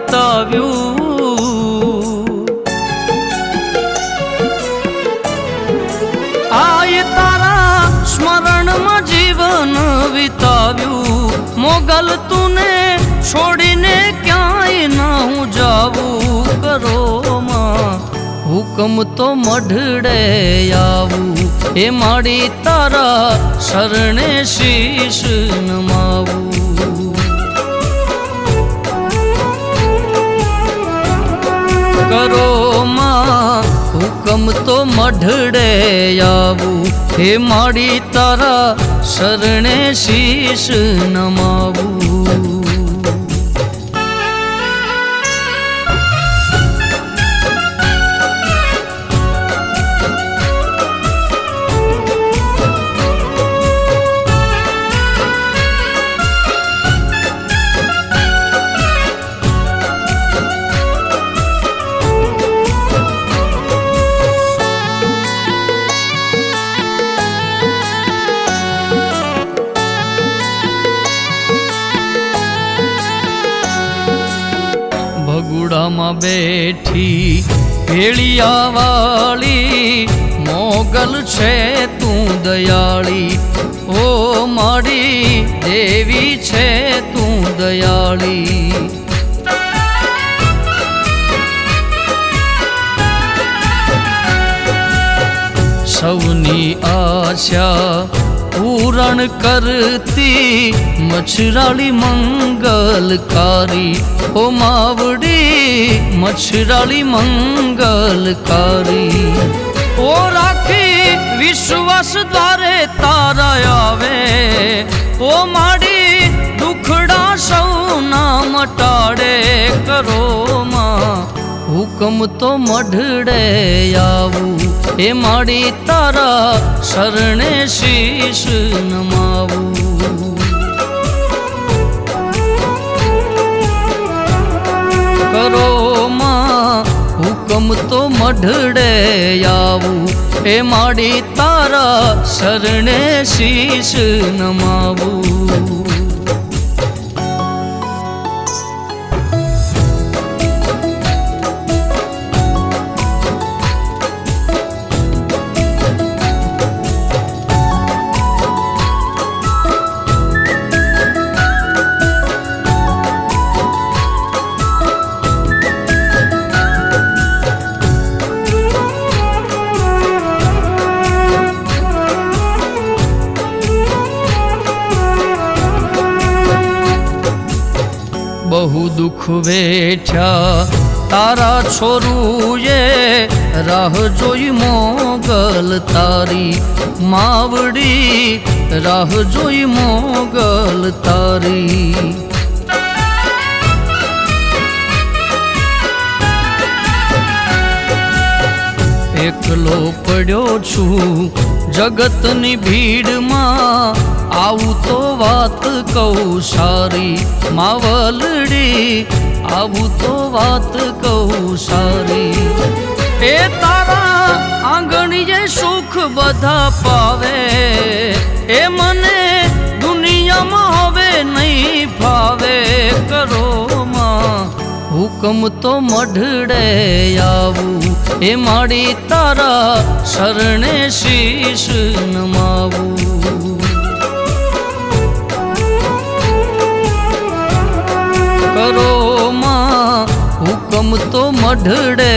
વિતાવ્યું આય તારા સ્મરણમાં જીવન વિતાવ્યું મોગલ તુને છોડીને ક્યાંય ના હું જાવું કરો માં હુકમ તો મઢડે આવું એ માડી તારા શરણે શીશ નમાવું કરો માં હુકમ તો મઢડે આવું હે માડી તારા શરણે શીશ નમાવું ભગુડામાં બેઠી ભેળિયા વાળી મોગલ છે તું દયાળી ઓ માડી દેવી છે તું દયાળી સૌની આશા પૂરણ કરતી મછરાળી મંગલકારી ઓ માવડી મછરાળી મંગલકારી ઓ રાખી વિશ્વાસ દ્વારે તારા આવે ઓ માડી દુખડા સૌના મટાડે કરો માં હુકમ તો મઢડે આવું એ માડી તારા શરણે શીશ નમાવું કરો માં હુકમ તો મઢડે આવું એ માડી તારા શરણે શીશ નમાવું બહુ દુઃખ વેઠ્યા તારા છોરુએ રાહ જોઈ મોગલ તારી માવડી રાહ જોઈ મોગલ તારી એકલો પડ્યો છું જગતની ભીડમાં આવું તો વાત કહું સારી માવલડી આવું તો વાત કહું સારી એ તારા આંગણીએ સુખ બધા પાવે એ મને દુનિયામાં હવે નહીં ફાવે કરો માં હુકમ તો મઢડે આવું એ માડી તારા શરણે શીશ નમાવું કરો માં હુકમ તો મઢડે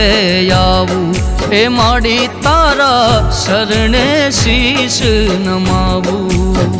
આવું એ માડી તારા શરણે શીશ નમાવું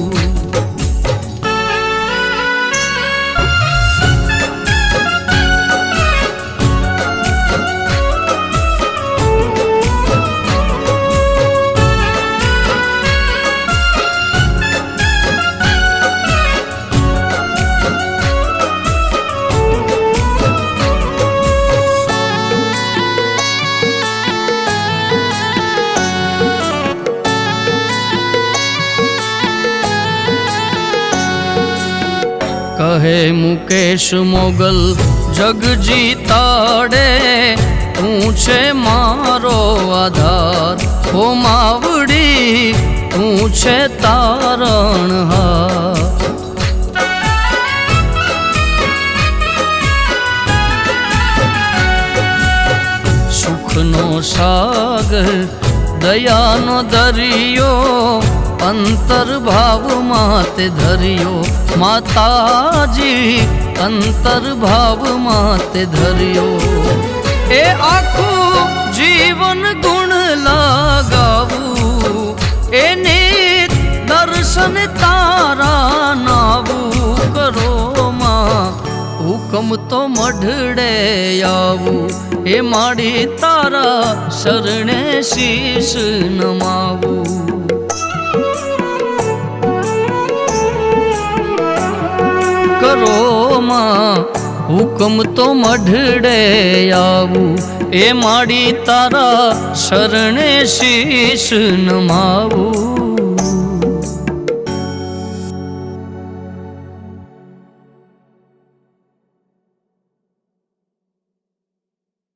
કહે મુકેશ મોગલ જગ જીતાડે તું છે મારો આધાર ઓ માવડી તું છે તારણહાર સાગર દયાનો દરિયો અંતર્ભાવમાં તે ધર્યો માતાજી અંતર્ભાવમાં તે ધર્યો એ આખું જીવન ગુણ લગાવું એને દર્શન તારા નાવું કરો માં હુકમ તો મઢડે આવું એ માડી તારા શરણે શીશ નમાવું કરો માં હુકમ તો મઢડે આવું એ માડી તારા શરણે શીશ નમાવું